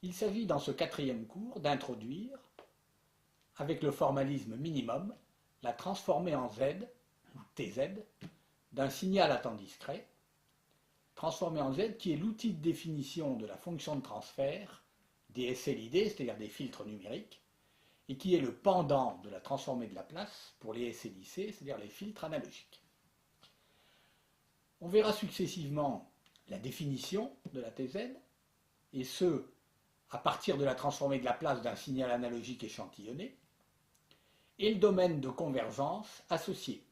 Il s'agit dans ce quatrième cours d'introduire, avec le formalisme minimum, la transformée en Z, ou TZ, d'un signal à temps discret, transformée en Z qui est l'outil de définition de la fonction de transfert des SLID, c'est-à-dire des filtres numériques, et qui est le pendant de la transformée de Laplace pour les SLIC, c'est-à-dire les filtres analogiques. On verra successivement la définition de la TZ, et ce, à partir de la transformée de Laplace d'un signal analogique échantillonné, et le domaine de convergence associé.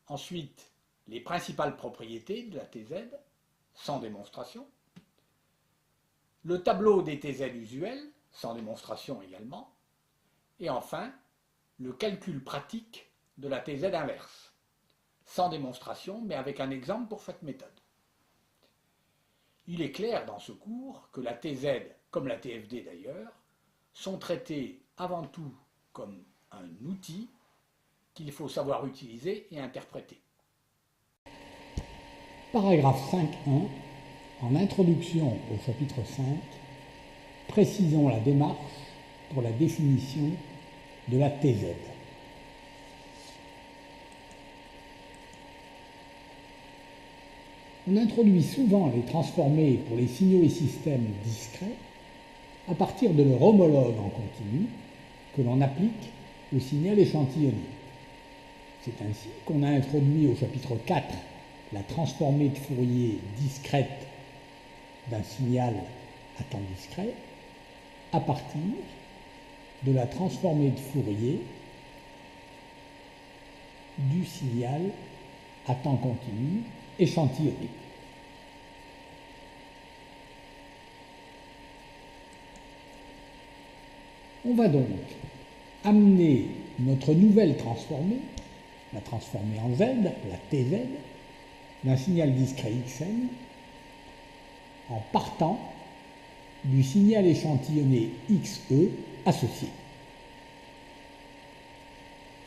Ensuite, les principales propriétés de la TZ, sans démonstration, le tableau des TZ usuels, sans démonstration également, et enfin, le calcul pratique de la TZ inverse, sans démonstration, mais avec un exemple pour chaque méthode. Il est clair dans ce cours que la TZ, comme la TFD d'ailleurs, sont traitées avant tout comme un outil qu'il faut savoir utiliser et interpréter. Paragraphe 5.1. En introduction au chapitre 5, précisons la démarche pour la définition de la TZ. On introduit souvent les transformées pour les signaux et systèmes discrets à partir de leur homologue en continu que l'on applique au signal échantillonné. C'est ainsi qu'on a introduit au chapitre 4 la transformée de Fourier discrète d'un signal à temps discret à partir de la transformée de Fourier du signal à temps continu échantillonné. On va donc amener notre nouvelle transformée, la transformée en Z, la TZ, d'un signal discret Xn, en partant du signal échantillonné XE associé.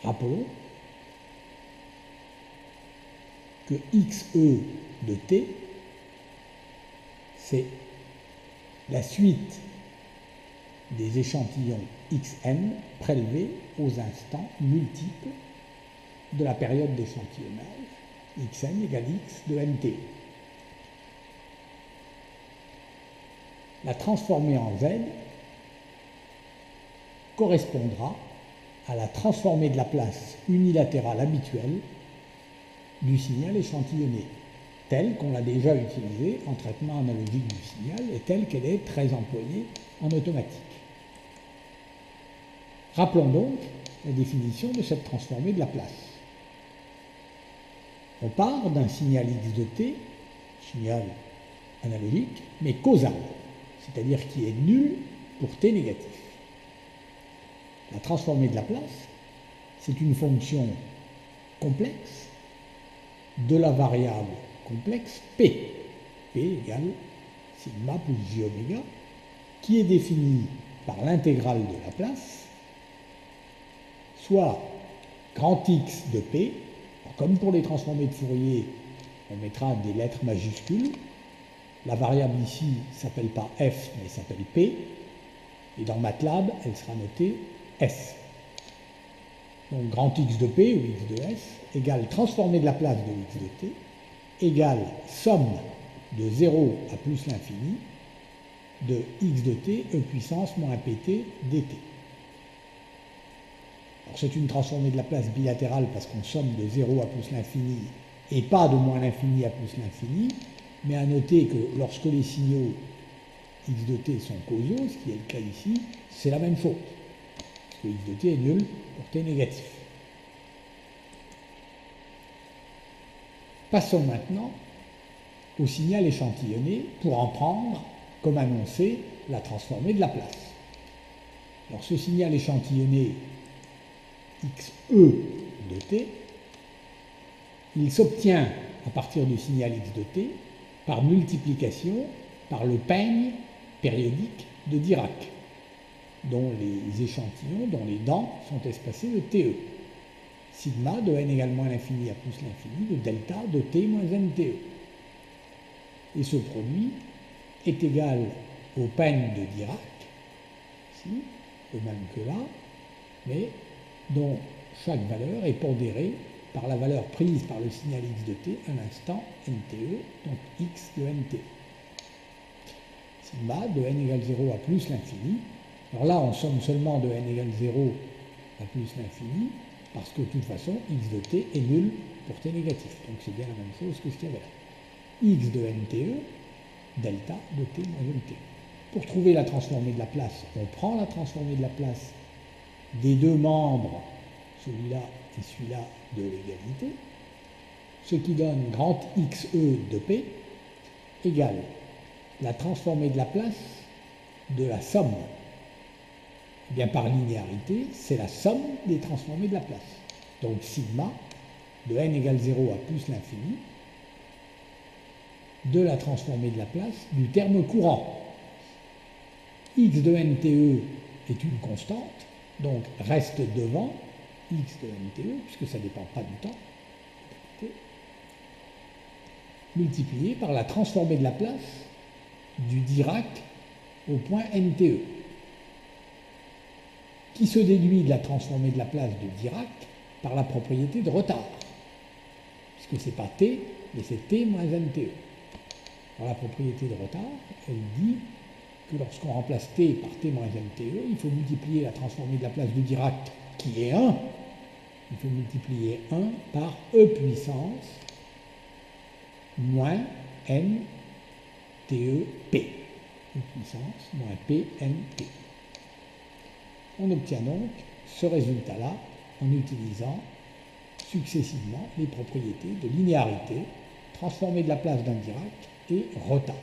Rappelons que XE de T, c'est la suite des échantillons Xn prélevés aux instants multiples de la période d'échantillonnage, Xn égale X de Nt. La transformée en Z correspondra à la transformée de Laplace unilatérale habituelle du signal échantillonné, telle qu'on l'a déjà utilisée en traitement analogique du signal et telle qu'elle est très employée en automatique. Rappelons donc la définition de cette transformée de Laplace. On part d'un signal X de T, signal analogique, mais causal, c'est-à-dire qui est nul pour T négatif. La transformée de Laplace, c'est une fonction complexe de la variable complexe P. P égale sigma plus j oméga, qui est définie par l'intégrale de Laplace, soit grand X de P. Alors, comme pour les transformées de Fourier, on mettra des lettres majuscules. La variable ici ne s'appelle pas F, mais s'appelle P. Et dans MATLAB, elle sera notée S. Donc grand X de P ou X de S égale transformée de Laplace de X de T égale somme de 0 à plus l'infini de X de T e puissance moins pt dt. Alors c'est une transformée de Laplace bilatérale parce qu'on somme de 0 à plus l'infini et pas de moins l'infini à plus l'infini, mais à noter que lorsque les signaux X de T sont causaux, ce qui est le cas ici, c'est la même chose. Parce que X de T est nul pour T négatif. Passons maintenant au signal échantillonné pour en prendre, comme annoncé, la transformée de Laplace. Alors ce signal échantillonné XE de T, il s'obtient à partir du signal X de T par multiplication par le peigne périodique de Dirac, dont les échantillons, dont les dents sont espacées de TE. Sigma de n égale moins l'infini à plus l'infini de delta de t moins nte. Et ce produit est égal au pen de Dirac, ici, le même que là, mais dont chaque valeur est pondérée par la valeur prise par le signal x de t à l'instant nte, donc x de nt. Sigma de n égale 0 à plus l'infini. Alors là, on somme seulement de n égale 0 à plus l'infini, parce que de toute façon, x de t est nul pour t négatif. Donc c'est bien la même chose que ce qu'il y avait là. X de nte, delta de t moins nt. Pour trouver la transformée de la place, on prend la transformée de la place des deux membres, celui-là et celui-là, de l'égalité, ce qui donne grand xe de p égale la transformée de la place de la somme. Eh bien, par linéarité, c'est la somme des transformées de la place. Donc sigma de n égale 0 à plus l'infini de la transformée de la place du terme courant. X de nte est une constante, donc reste devant x de nte, puisque ça ne dépend pas du temps, multiplié par la transformée de la place du Dirac au point nte, qui se déduit de la transformée de la place de Dirac par la propriété de retard, puisque ce n'est pas t, mais c'est t moins nte. Alors la propriété de retard, elle dit que lorsqu'on remplace t par t moins nte, il faut multiplier la transformée de la place de Dirac, qui est 1, il faut multiplier 1 par e puissance moins n te p, e puissance moins p n t. On obtient donc ce résultat-là en utilisant successivement les propriétés de linéarité, transformée de la place d'un Dirac et retard.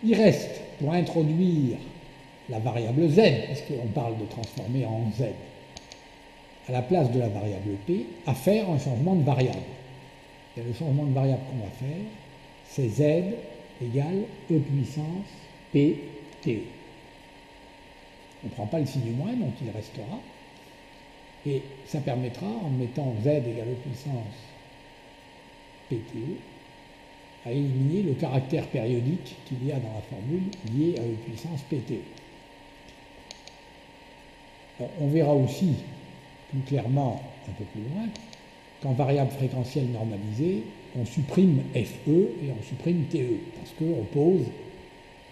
Il reste, pour introduire la variable z, puisqu'on parle de transformer en z, à la place de la variable p, à faire un changement de variable. Et le changement de variable qu'on va faire, c'est z égale e puissance p te. On ne prend pas le signe moins, donc il restera. Et ça permettra, en mettant z égale e puissance pte, à éliminer le caractère périodique qu'il y a dans la formule lié à e puissance pte. Alors, on verra aussi plus clairement un peu plus loin qu'en variable fréquentielle normalisée, on supprime fe et on supprime te, parce qu'on pose,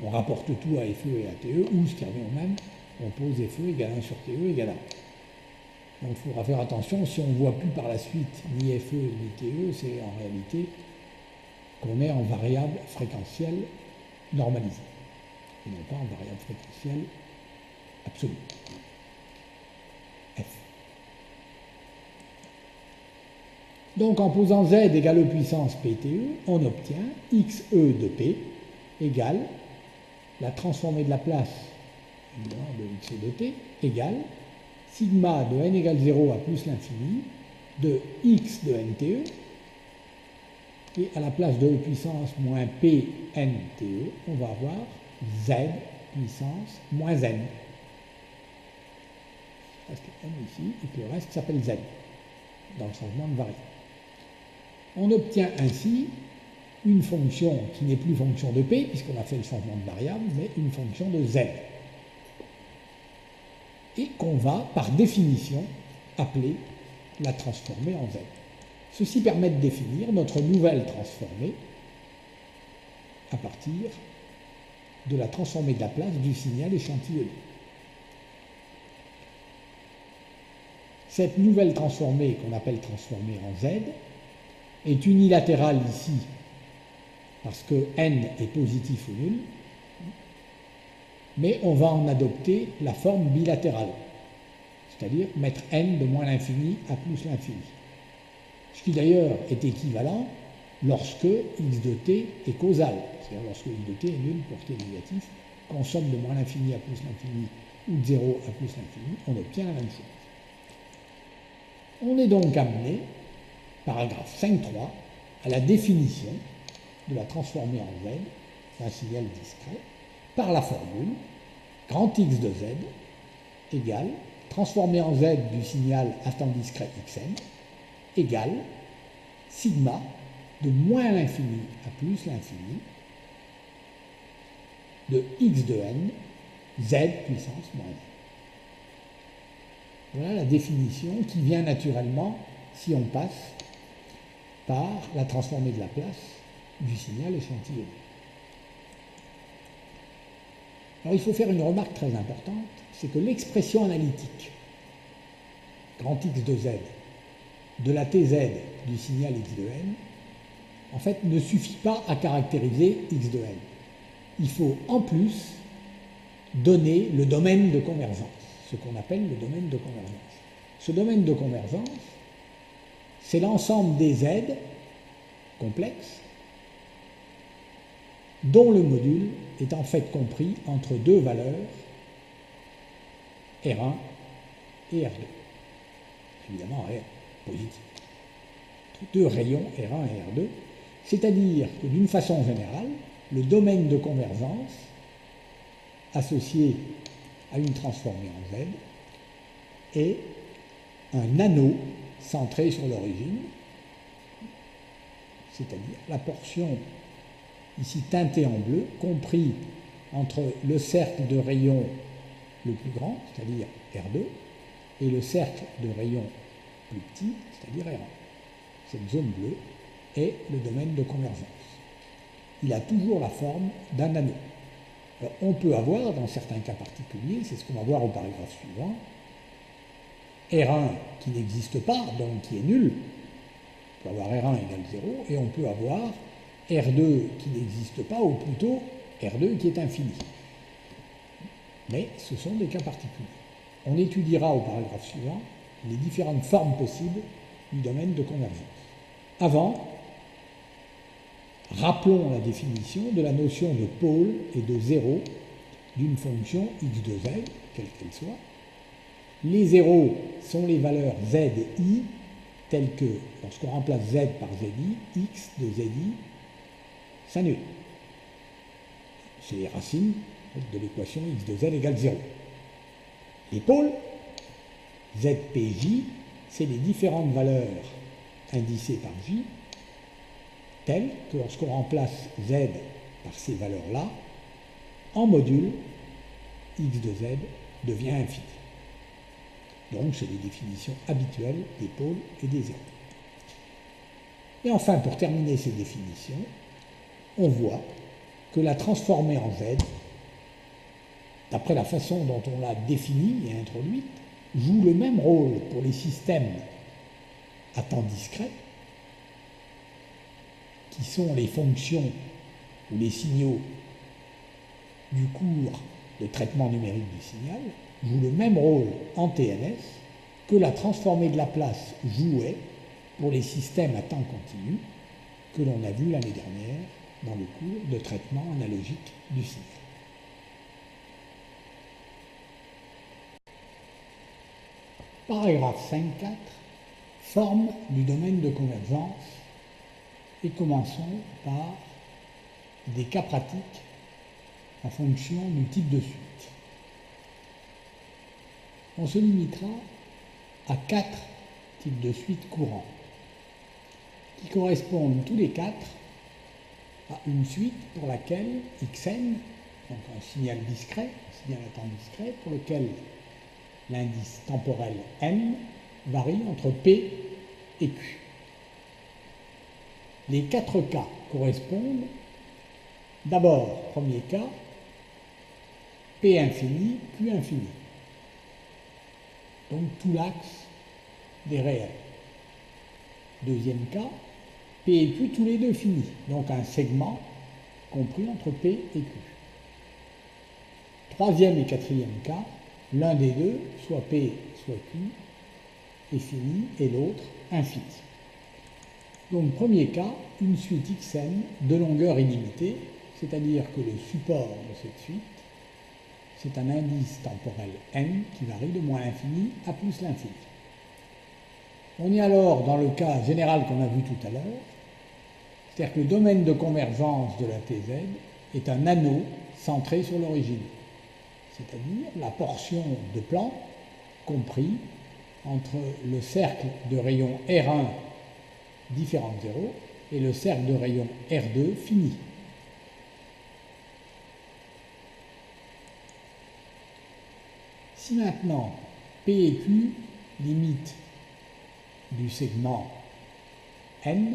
on rapporte tout à fe et à te, ou ce qui revient au même, on pose fe égale 1 sur te égale 1. Donc il faudra faire attention, si on ne voit plus par la suite ni fe ni te, c'est en réalité qu'on est en variable fréquentielle normalisée, et non pas en variable fréquentielle absolue. F. Donc en posant z égale e puissance pte, on obtient xe de p égale la transformée de la place de xe de t égale sigma de n égale 0 à plus l'infini de x de nte, et à la place de e puissance moins p nte, on va avoir z puissance moins n. Il reste n ici, et puis le reste s'appelle z, dans le changement de variable. On obtient ainsi une fonction qui n'est plus fonction de p, puisqu'on a fait le changement de variable, mais une fonction de z. Et qu'on va, par définition, appeler la transformée en z. Ceci permet de définir notre nouvelle transformée à partir de la transformée de la place du signal échantillonné. Cette nouvelle transformée, qu'on appelle transformée en z, est unilatérale ici, parce que n est positif ou nul, mais on va en adopter la forme bilatérale, c'est-à-dire mettre n de moins l'infini à plus l'infini. Ce qui d'ailleurs est équivalent lorsque x de t est causal, c'est-à-dire lorsque x de t est nul pour t négatif, qu'on somme de moins l'infini à plus l'infini ou de 0 à plus l'infini, on obtient la même chose. On est donc amené, paragraphe 5.3, à la définition de la transformée en z d'un signal discret par la formule grand X de z égale transformée en z du signal à temps discret xn égale sigma de moins l'infini à plus l'infini de x de n, z puissance moins 1. Voilà la définition qui vient naturellement si on passe par la transformée de Laplace du signal échantillonné. Alors il faut faire une remarque très importante, c'est que l'expression analytique grand X de z de la Tz du signal x de n, en fait, ne suffit pas à caractériser x de n. Il faut en plus donner le domaine de convergence, ce qu'on appelle le domaine de convergence. Ce domaine de convergence, c'est l'ensemble des z complexes dont le module est en fait compris entre deux valeurs R1 et R2. Évidemment, R positif. Entre deux rayons R1 et R2, c'est-à-dire que d'une façon générale, le domaine de convergence associé à une transformée en Z est un anneau centré sur l'origine, c'est-à-dire la portion ici teintée en bleu, compris entre le cercle de rayon le plus grand, c'est-à-dire R2, et le cercle de rayon plus petit, c'est-à-dire R1. Cette zone bleue est le domaine de convergence. Il a toujours la forme d'un anneau. Alors, on peut avoir, dans certains cas particuliers, c'est ce qu'on va voir au paragraphe suivant, R1 qui n'existe pas, donc qui est nul. On peut avoir R1 égale 0, et on peut avoir R2 qui n'existe pas, ou plutôt R2 qui est infini. Mais ce sont des cas particuliers. On étudiera au paragraphe suivant les différentes formes possibles du domaine de convergence. Avant, rappelons la définition de la notion de pôle et de zéro d'une fonction x de z, quelle qu'elle soit. Les zéros sont les valeurs z et i, telles que, lorsqu'on remplace z par zi, x de zi s'annule. C'est les racines de l'équation x de z égale 0. Les pôles, z, p, j, c'est les différentes valeurs indicées par j, telles que lorsqu'on remplace z par ces valeurs-là, en module, x de z devient infini. Donc, c'est les définitions habituelles des pôles et des zéros. Et enfin, pour terminer ces définitions, on voit que la transformée en z, d'après la façon dont on l'a définie et introduite, joue le même rôle pour les systèmes à temps discret, qui sont les fonctions ou les signaux du cours de traitement numérique du signal, joue le même rôle en TNS que la transformée de Laplace jouait pour les systèmes à temps continu que l'on a vu l'année dernière dans le cours de traitement analogique du signal. Paragraphe 5.4, forme du domaine de convergence, et commençons par des cas pratiques en fonction du type de suite. On se limitera à 4 types de suites courants, qui correspondent tous les 4 à une suite pour laquelle xn, donc un signal discret, un signal à temps discret, pour lequel l'indice temporel n varie entre p et q. Les 4 cas correspondent d'abord, premier cas, p infini, q infini. Donc tout l'axe des réels. Deuxième cas, p et q tous les deux finis, donc un segment compris entre p et q. Troisième et quatrième cas, l'un des deux, soit p, soit q, est fini et l'autre infini. Donc premier cas, une suite xn de longueur illimitée, c'est-à-dire que le support de cette suite, c'est un indice temporel n qui varie de moins l'infini à plus l'infini. On est alors dans le cas général qu'on a vu tout à l'heure, c'est-à-dire que le domaine de convergence de la Tz est un anneau centré sur l'origine, c'est-à-dire la portion de plan compris entre le cercle de rayon R1 différent de 0 et le cercle de rayon R2 fini. Si maintenant P et Q, limite du segment N,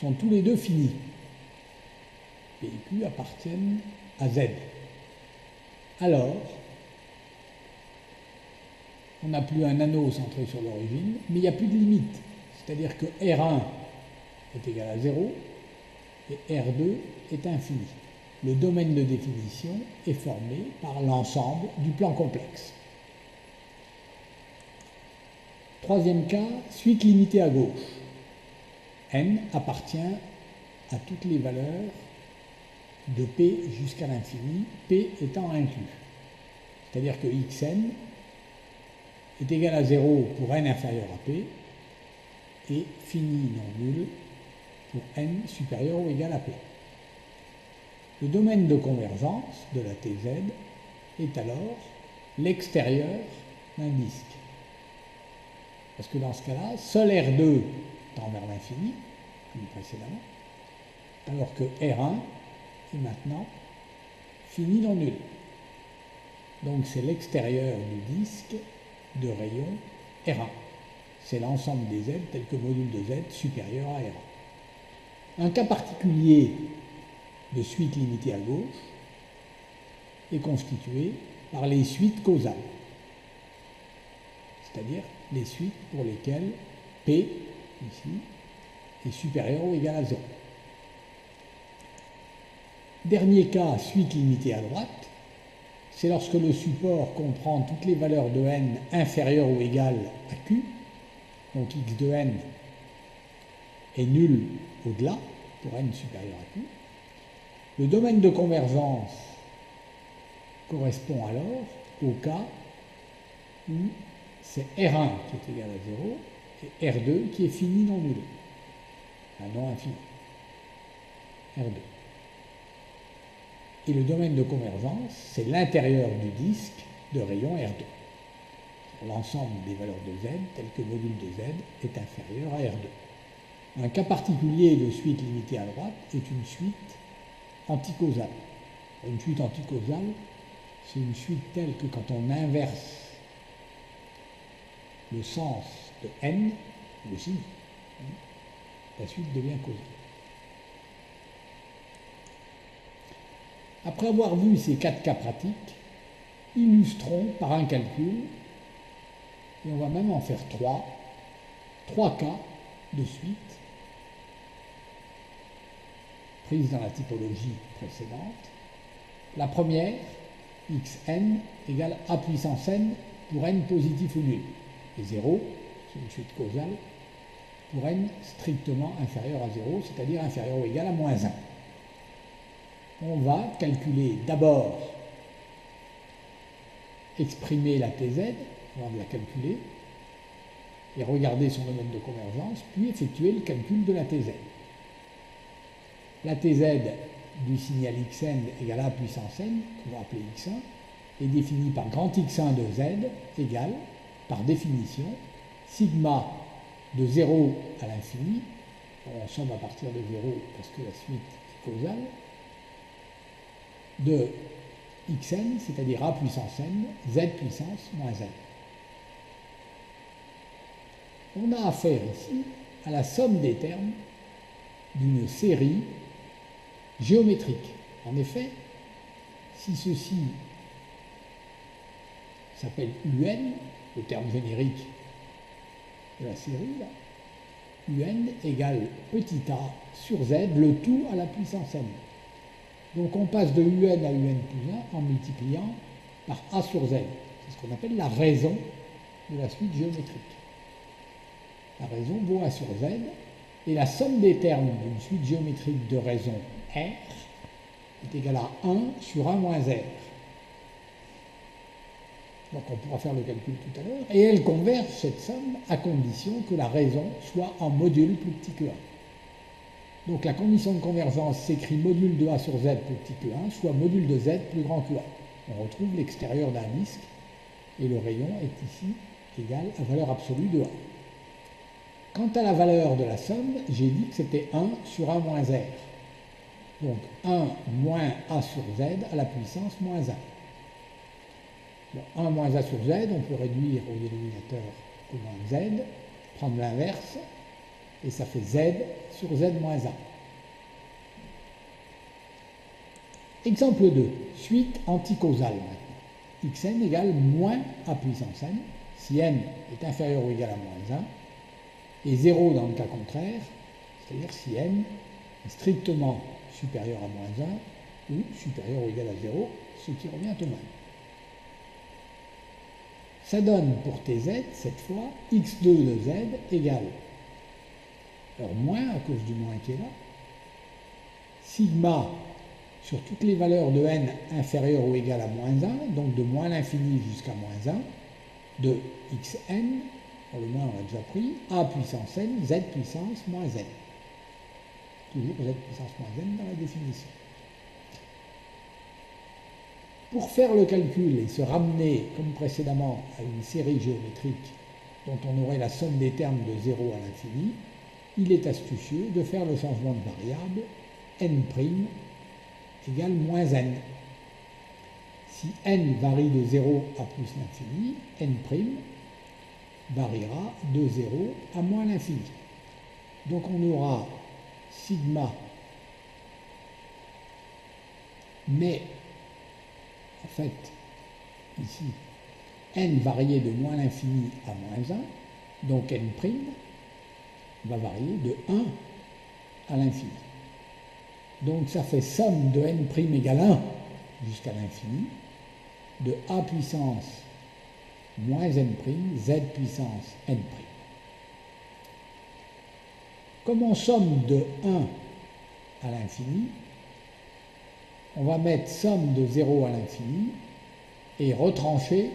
sont tous les deux finis, P et Q appartiennent à Z, alors on n'a plus un anneau centré sur l'origine, mais il n'y a plus de limite. C'est-à-dire que R1 est égal à 0 et R2 est infini. Le domaine de définition est formé par l'ensemble du plan complexe. Troisième cas, suite limitée à gauche. N appartient à toutes les valeurs de P jusqu'à l'infini, P étant inclus. C'est-à-dire que Xn est égal à 0 pour n inférieur à P et fini non nul pour n supérieur ou égal à P. Le domaine de convergence de la Tz est alors l'extérieur d'un disque. Parce que dans ce cas-là, seul R2 tend vers l'infini, comme précédemment, alors que R1 est maintenant fini non nul. Donc c'est l'extérieur du disque de rayon R1. C'est l'ensemble des Z tels que module de Z supérieur à R1. Un cas particulier de suite limitée à gauche est constitué par les suites causales, c'est-à-dire les suites pour lesquelles P, ici, est supérieur ou égal à 0. Dernier cas, suite limitée à droite, c'est lorsque le support comprend toutes les valeurs de n inférieures ou égales à q, donc x de n est nul au-delà, pour n supérieur à q. Le domaine de convergence correspond alors au cas où c'est R1 qui est égal à 0 et R2 qui est fini non nul, un non infini, R2. Et le domaine de convergence, c'est l'intérieur du disque de rayon R2. L'ensemble des valeurs de Z, tel que module de Z, est inférieur à R2. Un cas particulier de suite limitée à droite est une suite anticausale. Une suite anticausale, c'est une suite telle que quand on inverse le sens de n, le signe, la suite devient causale. Après avoir vu ces 4 cas pratiques, illustrons par un calcul, et on va même en faire 3 cas de suite prise dans la typologie précédente. La première, xn égale a puissance n pour n positif ou nul. Et 0, c'est une suite causale, pour n strictement inférieur à 0, c'est-à-dire inférieur ou égal à moins 1. On va calculer d'abord, exprimer la Tz, avant de la calculer, et regarder son domaine de convergence, puis effectuer le calcul de la Tz. La Tz du signal xn égale a puissance n, qu'on va appeler x1, est définie par grand X1 de z égale, par définition, sigma de 0 à l'infini, on somme à partir de 0 parce que la suite est causale, de xn, c'est-à-dire a puissance n, z puissance moins n. On a affaire ici à la somme des termes d'une série géométrique. En effet, si ceci s'appelle un, le terme générique de la série, là, un égale petit a sur z, le tout à la puissance n. Donc on passe de un à un plus 1 en multipliant par a sur z. C'est ce qu'on appelle la raison de la suite géométrique. La raison vaut a sur z, et la somme des termes d'une suite géométrique de raison R est égale à 1 sur 1 moins R. Donc on pourra faire le calcul tout à l'heure, et elle converge cette somme à condition que la raison soit en module plus petit que 1. Donc la condition de convergence s'écrit module de a sur z plus petit que 1, soit module de z plus grand que 1. On retrouve l'extérieur d'un disque, et le rayon est ici égal à valeur absolue de 1. Quant à la valeur de la somme, j'ai dit que c'était 1 sur 1 moins r. Donc 1 moins a sur z à la puissance moins 1. Bon, 1 moins a sur z, on peut réduire au dénominateur au moins z, prendre l'inverse, et ça fait z sur z moins 1. Exemple 2, suite anticausale maintenant. Xn égale moins a puissance n, si n est inférieur ou égal à moins 1, et 0 dans le cas contraire, c'est-à-dire si n est strictement supérieur à moins 1 ou supérieur ou égal à 0, ce qui revient au même. Ça donne pour tz, cette fois, x2 de z égale, alors moins à cause du moins qui est là, sigma sur toutes les valeurs de n inférieures ou égales à moins 1, donc de moins l'infini jusqu'à moins 1, de xn, pour le moins on l'a déjà pris, a puissance n, z puissance moins n. Toujours z puissance moins n dans la définition. Pour faire le calcul et se ramener, comme précédemment, à une série géométrique dont on aurait la somme des termes de 0 à l'infini, il est astucieux de faire le changement de variable n' égale moins n. Si n varie de 0 à plus l'infini, n' variera de 0 à moins l'infini. Donc on aura sigma, mais en fait, ici, n variait de moins l'infini à moins 1, donc n' va varier de 1 à l'infini. Donc ça fait somme de n' égale 1 jusqu'à l'infini, de a puissance moins n', z puissance n'. Comme on somme de 1 à l'infini, on va mettre somme de 0 à l'infini et retrancher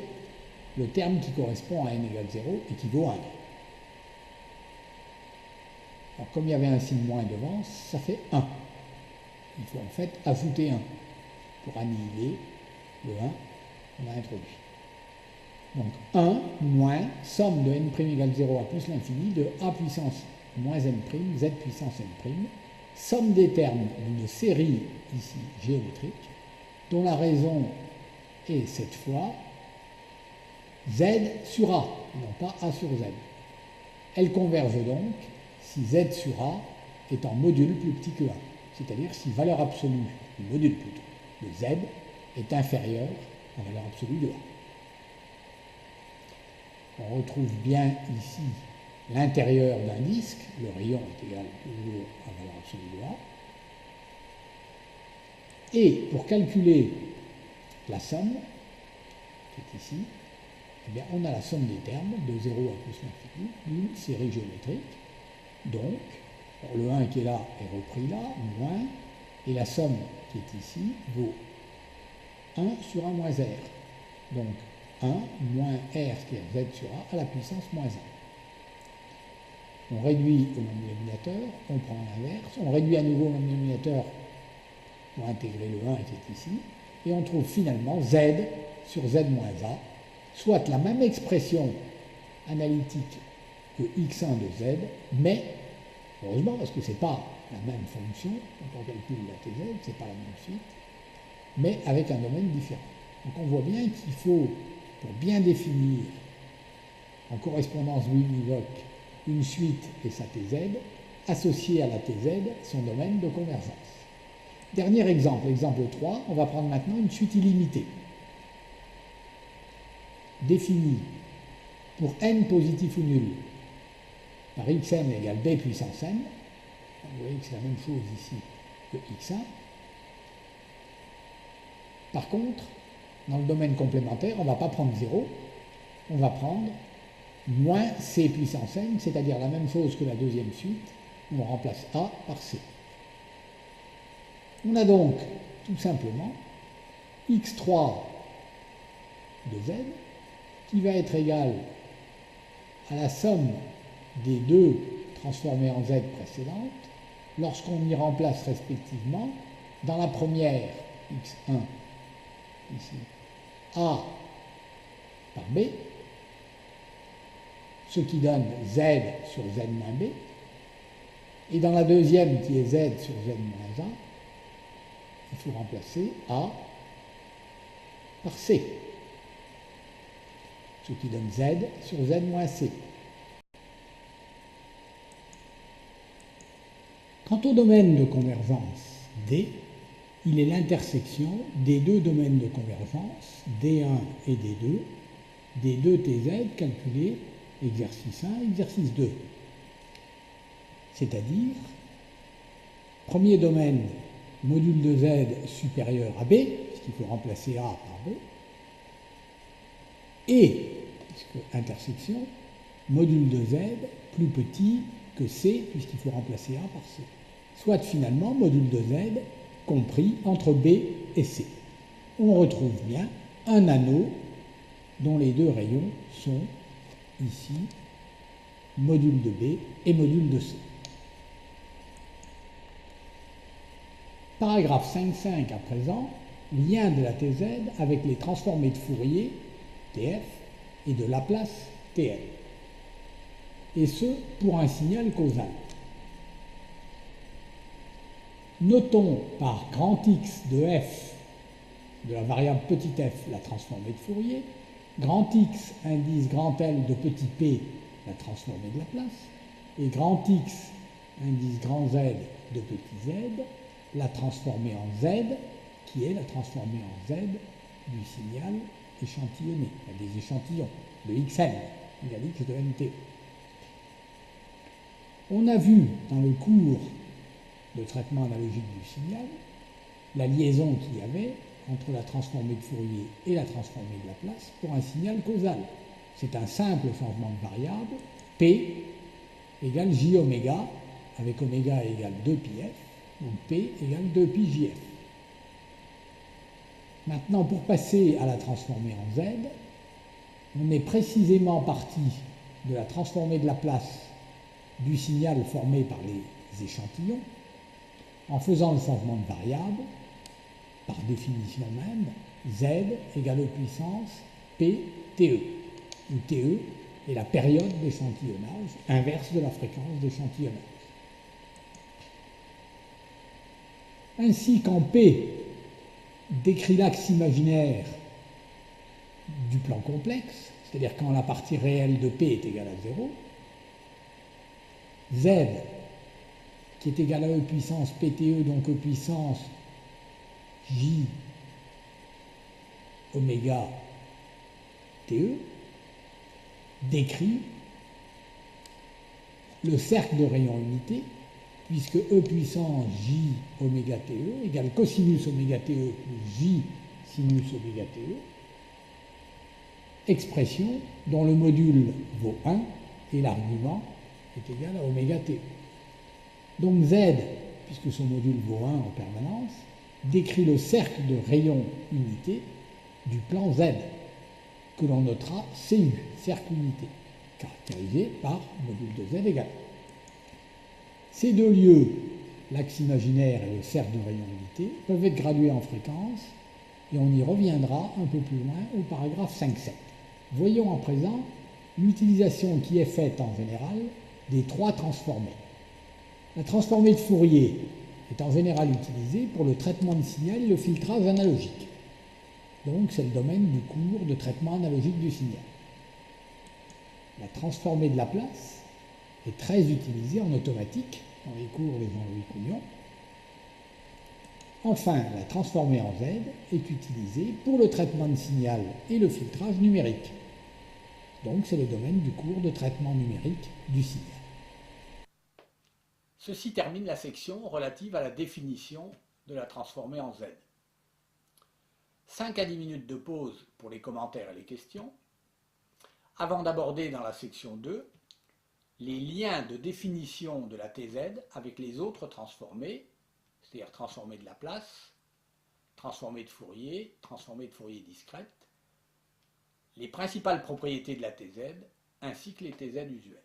le terme qui correspond à n égale 0 et qui vaut 1. Alors comme il y avait un signe moins devant, ça fait 1. Il faut en fait ajouter 1 pour annihiler le 1 qu'on a introduit. Donc 1 moins somme de n' égale 0 à plus l'infini de a puissance moins n', z puissance n', somme des termes d'une série ici géométrique dont la raison est cette fois z sur a, non pas a sur z. Elle converge donc si z sur a est en module plus petit que 1, c'est-à-dire si valeur absolue, ou module plutôt, de z est inférieure à valeur absolue de a. On retrouve bien ici l'intérieur d'un disque, le rayon est égal toujours à valeur absolue de A. Et pour calculer la somme, qui est ici, eh bien, on a la somme des termes de 0 à plus l'infini d'une série géométrique. Donc, le 1 qui est là est repris là, moins, et la somme qui est ici vaut 1 sur 1 moins r. Donc, 1 moins r, c'est-à-dire z sur a, à la puissance moins 1. On réduit au même dénominateur, on prend l'inverse, on réduit à nouveau au même dénominateur pour intégrer le 1 qui est ici, et on trouve finalement z sur z moins a, soit la même expression analytique que x1 de z, mais, heureusement, parce que ce n'est pas la même fonction, quand on calcule la tz, ce n'est pas la même suite, mais avec un domaine différent. Donc on voit bien qu'il faut, pour bien définir en correspondance univoque une suite et sa tz, associer à la tz son domaine de convergence. Dernier exemple, exemple 3, on va prendre maintenant une suite illimitée, définie pour n positif ou nul par xn égale b puissance n. Vous voyez que c'est la même chose ici que x1. Par contre, dans le domaine complémentaire, on ne va pas prendre 0, on va prendre moins c puissance n, c'est-à-dire la même chose que la deuxième suite, on remplace a par c. On a donc tout simplement x3 de z qui va être égal à la somme des deux transformés en z précédentes lorsqu'on y remplace respectivement dans la première x1 ici a par b ce qui donne z sur z moins b. Et dans la deuxième, qui est z sur z moins 1, il faut remplacer a par c, ce qui donne z sur z moins c. Quant au domaine de convergence D, il est l'intersection des deux domaines de convergence, D1 et D2, des deux Tz calculés exercice 1, exercice 2. C'est-à-dire, premier domaine, module de z supérieur à b, puisqu'il faut remplacer a par b, et, puisque intersection, module de z plus petit que c, puisqu'il faut remplacer a par c. Soit finalement module de z compris entre b et c. On retrouve bien un anneau dont les deux rayons sont ici module de b et module de c. Paragraphe 5.5 à présent, lien de la Tz avec les transformées de Fourier, Tf, et de Laplace, Tl. Et ce, pour un signal causal. Notons par grand X de f, de la variable petit f, la transformée de Fourier, grand X indice grand L de petit p, la transformée de Laplace, et grand X indice grand Z de petit z, la transformée en z, qui est la transformée en z du signal échantillonné, des échantillons, de xn, égale x de nte. On a vu dans le cours de traitement analogique du signal la liaison qu'il y avait entre la transformée de Fourier et la transformée de Laplace pour un signal causal. C'est un simple changement de variable, P égale J oméga, avec oméga égale 2πf, donc P égale 2πjf. Maintenant, pour passer à la transformée en Z, on est précisément parti de la transformée de Laplace du signal formé par les échantillons, en faisant le changement de variable, par définition même, Z égale puissance PTE, où TE est la période d'échantillonnage, inverse de la fréquence d'échantillonnage. Ainsi, quand P décrit l'axe imaginaire du plan complexe, c'est-à-dire quand la partie réelle de P est égale à 0, Z, qui est égal à E puissance PTE, donc E puissance J oméga TE, décrit le cercle de rayon unité, puisque E puissance J oméga TE égale cosinus oméga TE plus J sinus oméga TE, expression dont le module vaut 1 et l'argument est égal à oméga TE. Donc Z, puisque son module vaut 1 en permanence, décrit le cercle de rayon unité du plan Z, que l'on notera CU, cercle unité, caractérisé par module de Z égale 1. Ces deux lieux, l'axe imaginaire et le cercle de rayon unité, peuvent être gradués en fréquence, et on y reviendra un peu plus loin au paragraphe 5.7. Voyons à présent l'utilisation qui est faite en général des trois transformées. La transformée de Fourier est en général utilisée pour le traitement de signal et le filtrage analogique. Donc c'est le domaine du cours de traitement analogique du signal. La transformée de Laplace est très utilisée en automatique dans les cours de Jean-Louis Cougnon. Enfin, la transformée en Z est utilisée pour le traitement de signal et le filtrage numérique. Donc c'est le domaine du cours de traitement numérique du signal. Ceci termine la section relative à la définition de la transformée en Z. 5 à 10 minutes de pause pour les commentaires et les questions, avant d'aborder dans la section 2 les liens de définition de la TZ avec les autres transformées, c'est-à-dire transformée de Laplace, transformée de Fourier discrète, les principales propriétés de la TZ, ainsi que les TZ usuelles.